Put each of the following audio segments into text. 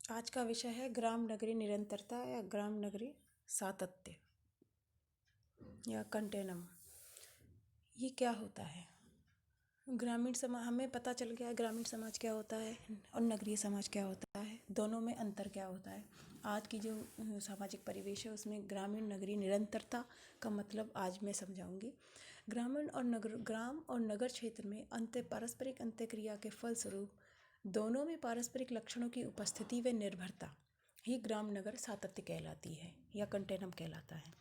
आज का विषय है ग्राम नगरी निरंतरता या ग्राम नगरी सातत्य या कंटेनम। ये क्या होता है? ग्रामीण समाज, हमें पता चल गया ग्रामीण समाज क्या होता है और नगरीय समाज क्या होता है, दोनों में अंतर क्या होता है। आज की जो सामाजिक परिवेश है उसमें ग्रामीण नगरीय निरंतरता का मतलब आज मैं समझाऊंगी। ग्राम और नगर क्षेत्र में पारस्परिक अंत्यक्रिया के फलस्वरूप दोनों में पारस्परिक लक्षणों की उपस्थिति व निर्भरता ही ग्राम नगर सातत्य कहलाती है या कंटेनम कहलाता है।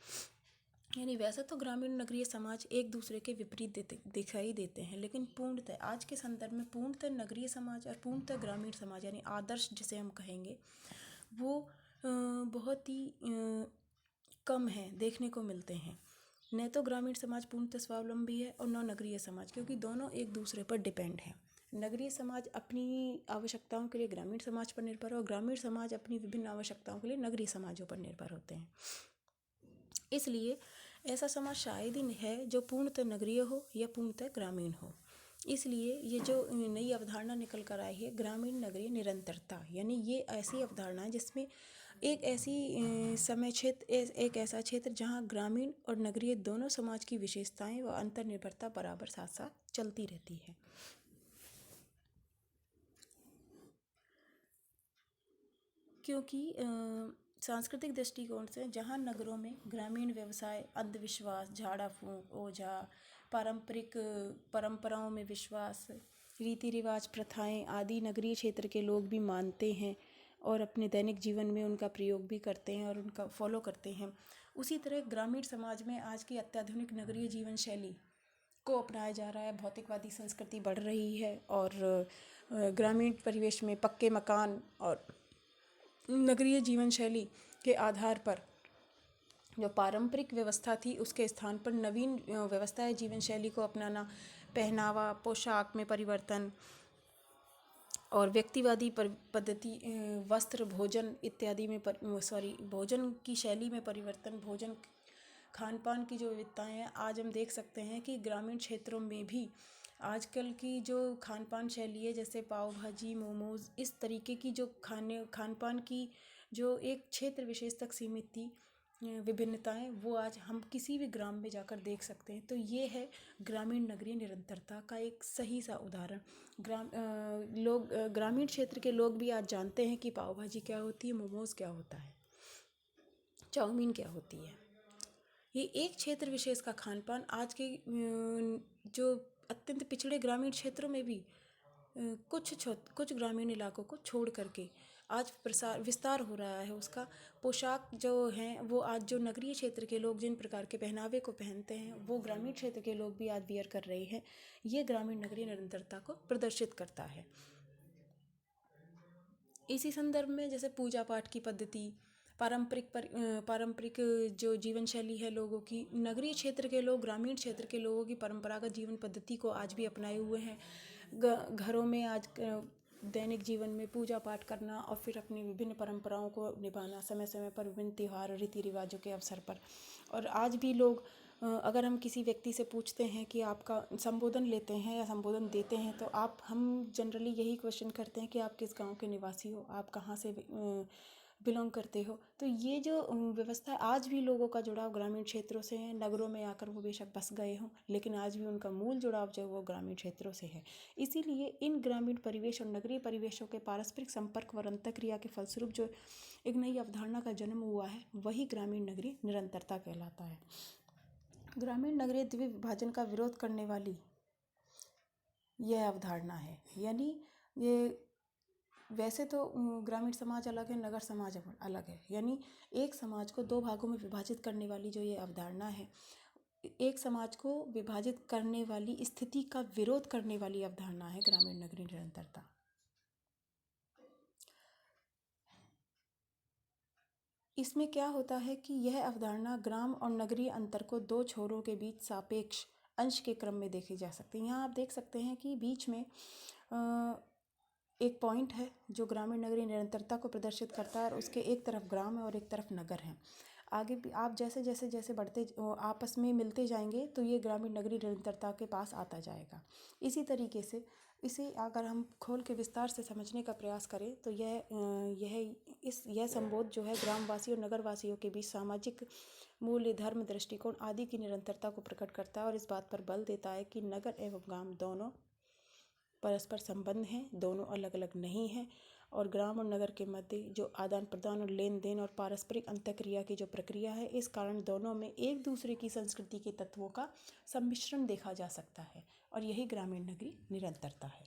यानी वैसे तो ग्रामीण नगरीय समाज एक दूसरे के विपरीत दिखाई देते हैं, लेकिन पूर्णतः आज के संदर्भ में पूर्णतः नगरीय समाज और पूर्णतः ग्रामीण समाज यानी आदर्श जिसे हम कहेंगे वो बहुत ही कम है, देखने को मिलते हैं। न तो ग्रामीण समाज पूर्णतः स्वावलंबी है और न नगरीय समाज, क्योंकि दोनों एक दूसरे पर डिपेंड है। नगरीय समाज अपनी आवश्यकताओं के लिए ग्रामीण समाज पर निर्भर है और ग्रामीण समाज अपनी विभिन्न आवश्यकताओं के लिए नगरीय समाजों पर निर्भर होते हैं। इसलिए ऐसा समाज शायद ही है जो पूर्णतः नगरीय हो या पूर्णतः ग्रामीण हो। इसलिए ये जो नई अवधारणा निकल कर आई है ग्रामीण नगरीय निरंतरता, यानी ये ऐसी अवधारणा है जिसमें एक ऐसी समय क्षेत्र एक ऐसा क्षेत्र जहाँ ग्रामीण और नगरीय दोनों समाज की विशेषताएं व अंतर्निर्भरता बराबर साथ साथ चलती रहती है। क्योंकि सांस्कृतिक दृष्टिकोण से जहाँ नगरों में ग्रामीण व्यवसाय, अंधविश्वास, झाड़ा फूंक, ओझा, पारंपरिक परंपराओं में विश्वास, रीति रिवाज, प्रथाएं आदि नगरीय क्षेत्र के लोग भी मानते हैं और अपने दैनिक जीवन में उनका प्रयोग भी करते हैं और उनका फॉलो करते हैं। उसी तरह ग्रामीण समाज में आज की अत्याधुनिक नगरीय जीवन शैली को अपनाया जा रहा है। भौतिकवादी संस्कृति बढ़ रही है और ग्रामीण परिवेश में पक्के मकान और नगरीय जीवन शैली के आधार पर जो पारंपरिक व्यवस्था थी उसके स्थान पर नवीन व्यवस्था जीवन शैली को अपनाना, पहनावा, पोशाक में परिवर्तन और व्यक्तिवादी पद्धति, वस्त्र, भोजन इत्यादि में भोजन की शैली में परिवर्तन, भोजन खान पान की जो विविधताएं हैं आज हम देख सकते हैं कि ग्रामीण क्षेत्रों में भी आजकल की जो खान पान शैली है जैसे पाव भाजी, मोमोज, इस तरीके की जो खान पान की जो एक क्षेत्र विशेष तक सीमित थी विभिन्नताएं, वो आज हम किसी भी ग्राम में जाकर देख सकते हैं। तो ये है ग्रामीण नगरीय निरंतरता का एक सही सा उदाहरण। ग्रामीण क्षेत्र के लोग भी आज जानते हैं कि पाव भाजी क्या होती है, मोमोज क्या होता है, चाउमीन क्या होती है। ये एक क्षेत्र विशेष का खान पान आज के जो अत्यंत पिछड़े ग्रामीण क्षेत्रों में भी कुछ ग्रामीण इलाकों को छोड़ करके आज विस्तार हो रहा है उसका। पोशाक जो हैं वो आज जो नगरीय क्षेत्र के लोग जिन प्रकार के पहनावे को पहनते हैं वो ग्रामीण क्षेत्र के लोग भी आज वियर कर रहे हैं। ये ग्रामीण नगरीय निरंतरता को प्रदर्शित करता है। इसी संदर्भ में जैसे पूजा पाठ की पद्धति, पारंपरिक जो जीवन शैली है लोगों की, नगरीय क्षेत्र के लोग ग्रामीण क्षेत्र के लोगों की परंपरागत जीवन पद्धति को आज भी अपनाए हुए हैं। घरों में आज दैनिक जीवन में पूजा पाठ करना और फिर अपनी विभिन्न परंपराओं को निभाना, समय समय पर विभिन्न त्यौहार रीति रिवाजों के अवसर पर। और आज भी लोग अगर हम किसी व्यक्ति से पूछते हैं कि आपका संबोधन लेते हैं या संबोधन देते हैं तो हम जनरली यही क्वेश्चन करते हैं कि आप किस गांव के निवासी हो, आप कहाँ से बिलोंग करते हो। तो ये जो व्यवस्था आज भी लोगों का जुड़ाव ग्रामीण क्षेत्रों से है। नगरों में आकर वो बेशक बस गए हों लेकिन आज भी उनका मूल जुड़ाव जो वो ग्रामीण क्षेत्रों से है। इसीलिए इन ग्रामीण परिवेश और नगरीय परिवेशों के पारस्परिक संपर्क और अंतःक्रिया के फलस्वरूप जो एक नई अवधारणा का जन्म हुआ है वही ग्रामीण नगरीय निरंतरता कहलाता है। ग्रामीण नगरीय द्वितीय विभाजन का विरोध करने वाली यह अवधारणा है। यानी ये वैसे तो ग्रामीण समाज अलग है, नगर समाज अलग है। यानी एक समाज को दो भागों में विभाजित करने वाली जो ये अवधारणा है, एक समाज को विभाजित करने वाली स्थिति का विरोध करने वाली अवधारणा है ग्रामीण नगरीय निरंतरता। इसमें क्या होता है कि यह अवधारणा ग्राम और नगरीय अंतर को दो छोरों के बीच सापेक्ष अंश के क्रम में देखी जा सकती है। यहाँ आप देख सकते हैं कि बीच में एक पॉइंट है जो ग्रामीण नगरीय निरंतरता को प्रदर्शित करता है और उसके एक तरफ ग्राम है और एक तरफ नगर है। आगे भी आप जैसे जैसे जैसे बढ़ते आपस में मिलते जाएंगे तो ये ग्रामीण नगरीय निरंतरता के पास आता जाएगा। इसी तरीके से इसे अगर हम खोल के विस्तार से समझने का प्रयास करें तो यह संबोध जो है ग्रामवासी और नगरवासियों के बीच सामाजिक मूल्य, धर्म, दृष्टिकोण आदि की निरंतरता को प्रकट करता है और इस बात पर बल देता है कि नगर एवं ग्राम दोनों परस्पर संबंध हैं, दोनों अलग अलग नहीं हैं और ग्राम और नगर के मध्य जो आदान प्रदान और लेन देन और पारस्परिक अंतःक्रिया की जो प्रक्रिया है, इस कारण दोनों में एक दूसरे की संस्कृति के तत्वों का सम्मिश्रण देखा जा सकता है और यही ग्रामीण नगरी निरंतरता है।